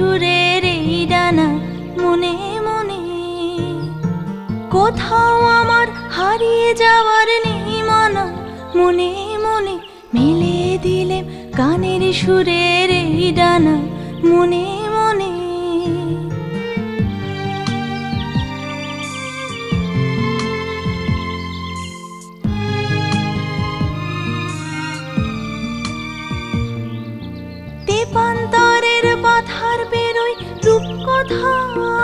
সুরের এই ডানা মনে মনে। কোথাও আমার হারিয়ে যাওয়ার নেই মানা, মনে মনে মেলে দিলেম গানের সুরের এই ডানা মনে মনে। তেপান্তরের পথার বেরোয় রূপকথার,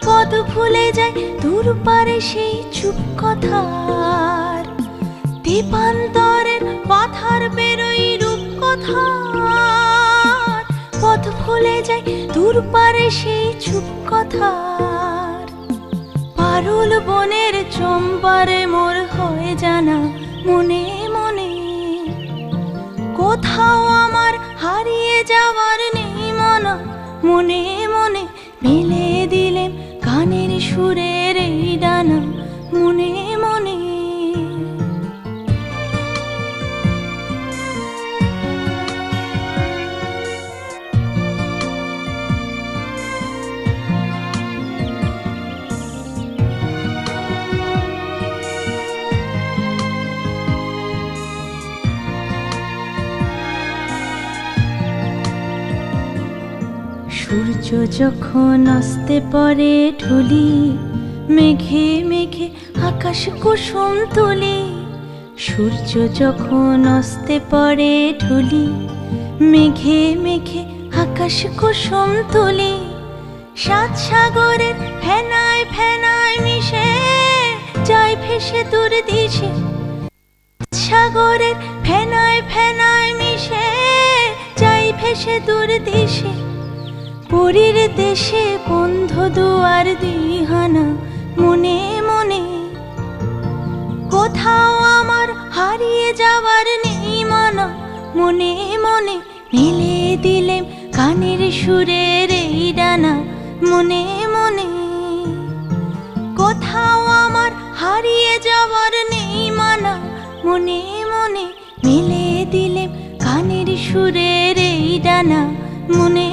পথ ভুলে যায় দূর পারে সেই চুপ কথার। তেপান্তরের পথার বেরোয় রূপকথার, পথ ভুলে যায় দূর পারে সেই চুপ কথার। পারুল বনের চম্পারে মোর হয়ে জানা মনে মনে। কোথাও আমার হারিয়ে যাওয়ার নেই মানা, মনে মনে মেলে দিলেম গানের সুরের এই ডানা মনে মনে। সূর্য যখন অস্তে পড়ে ঢুলি, মেঘে মেঘে আকাশ কুসুম তুলি। সূর্য যখন অস্তে পড়ে ঢুলি, মেঘে মেঘে আকাশ কুসুম তুলি। সাত সাগরের ফেনায় ফেনায় মিশে যায় ভেসে দূর দিশে। সাগরের ফেনায় ফেনায় মিশে যায় ভেসে দূর দিশে। পুরীর দেশে বন্ধ দুয়ার দিহানা মনে মনে। কোথাও আমার হারিয়ে যাওয়ার নেই মানা, মনে মনে মেলে দিলেম গানের সুরের এই ডানা মনে মনে। কোথাও আমার হারিয়ে যাওয়ার নেই মানা, মনে মনে মেলে দিলেম গানের সুরের এই ডানা মনে